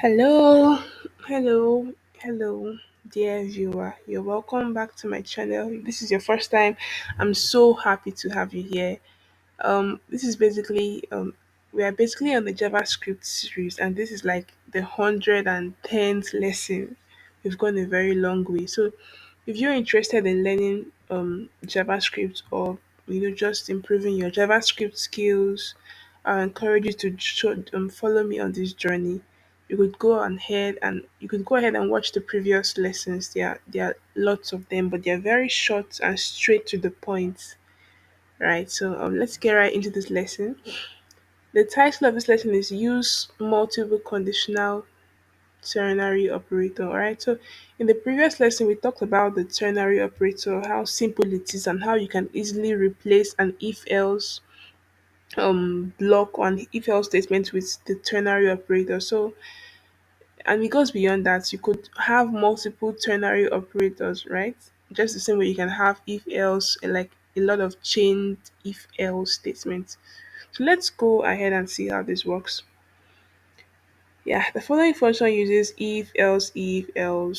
Hello, hello, hello, dear viewer. You're welcome back to my channel. If this is your first time, I'm so happy to have you here. This is basically we are basically on the JavaScript series, and this is like the 110th lesson. We've gone a very long way. So, if you're interested in learning JavaScript or just improving your JavaScript skills, I encourage you to follow me on this journey. You could go ahead and watch the previous lessons. There are lots of them, but they're very short and straight to the point. Right, so let's get right into this lesson. The title of this lesson is Use Multiple Conditional Ternary Operator. Alright, so in the previous lesson, we talked about the ternary operator, how simple it is, and how you can easily replace an if else block or an if else statement with the ternary operator. So, and it goes beyond that, you could have multiple ternary operators, right? Just the same way you can have if else, like a lot of chained if else statements. So let's go ahead and see how this works. Yeah, the following function uses if else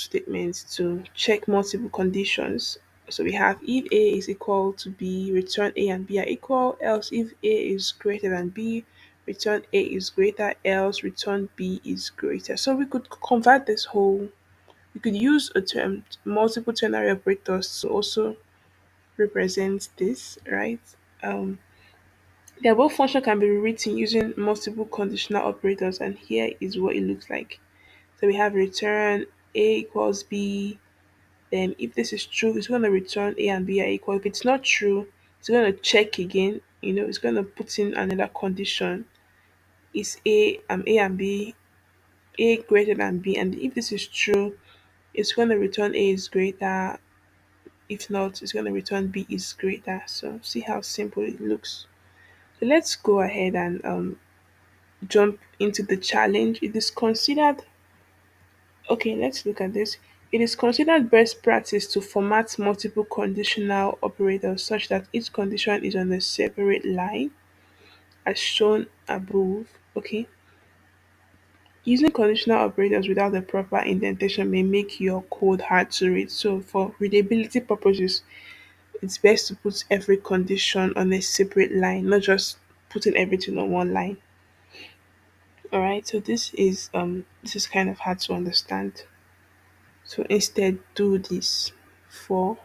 statements to check multiple conditions. So we have if A is equal to B, return A and B are equal, else if A is greater than B, return A is greater, else return B is greater. So we could convert this whole, we could use a term multiple ternary operators to also represent this, right? Um, the above function can be rewritten using multiple conditional operators, and here is what it looks like. So we have return A equals B. Then if this is true, it's going to return A and B are equal. If it's not true, it's going to check again. It's going to put in another condition. Is A and B A greater than B? And if this is true, it's going to return A is greater. If not, it's going to return B is greater. So see how simple it looks. So let's go ahead and jump into the challenge. It is considered Okay, let's look at this. It is considered best practice to format multiple conditional operators such that each condition is on a separate line as shown above. Okay. Using conditional operators without the proper indentation may make your code hard to read. So for readability purposes, it's best to put every condition on a separate line, not just putting everything on one line. Alright, so this is kind of hard to understand. So instead do this for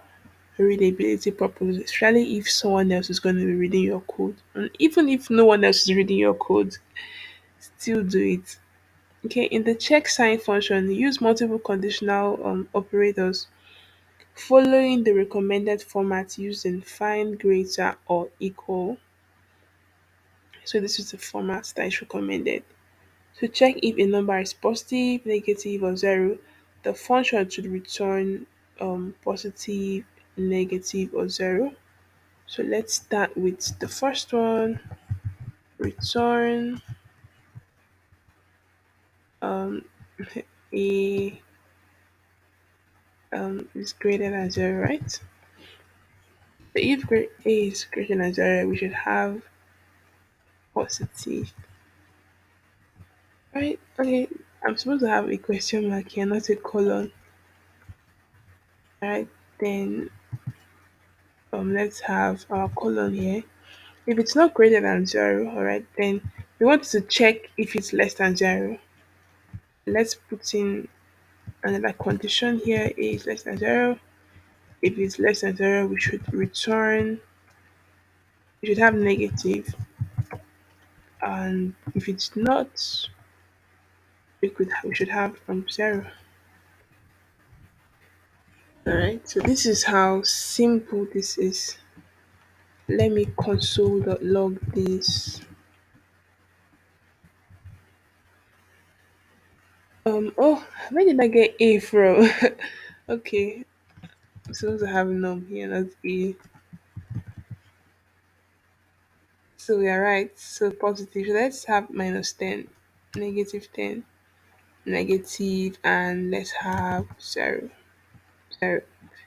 readability purposes, especially if someone else is going to be reading your code. And even if no one else is reading your code, still do it. Okay, in the check sign function, use multiple conditional operators following the recommended format using find greater or equal. So this is the format that is recommended. To check if a number is positive, negative, or zero, the function should return positive, negative, or zero. So let's start with the first one. Return um, a is greater than zero, right? So if a is greater than zero, we should have positive, right? Okay, I'm supposed to have a question mark here, not a colon. Alright, then let's have our colon here. If it's not greater than zero, alright, then we want to check if it's less than zero. Let's put in another condition here, a is less than zero. If it's less than zero, we should have negative, and if it's not, we should have zero. All right. So this is how simple this is. Let me console.log this. Oh, where did I get A from? Okay, I'm supposed to have num here, not A. So we are right. So positive. So let's have -10, -10, negative, and let's have zero. Zero.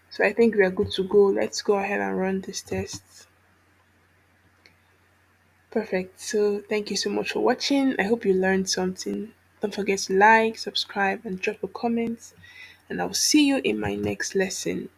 So I think we are good to go. Let's go ahead and run this test. Perfect. So thank you so much for watching. I hope you learned something. Don't forget to like, subscribe, and drop a comment. And I'll see you in my next lesson.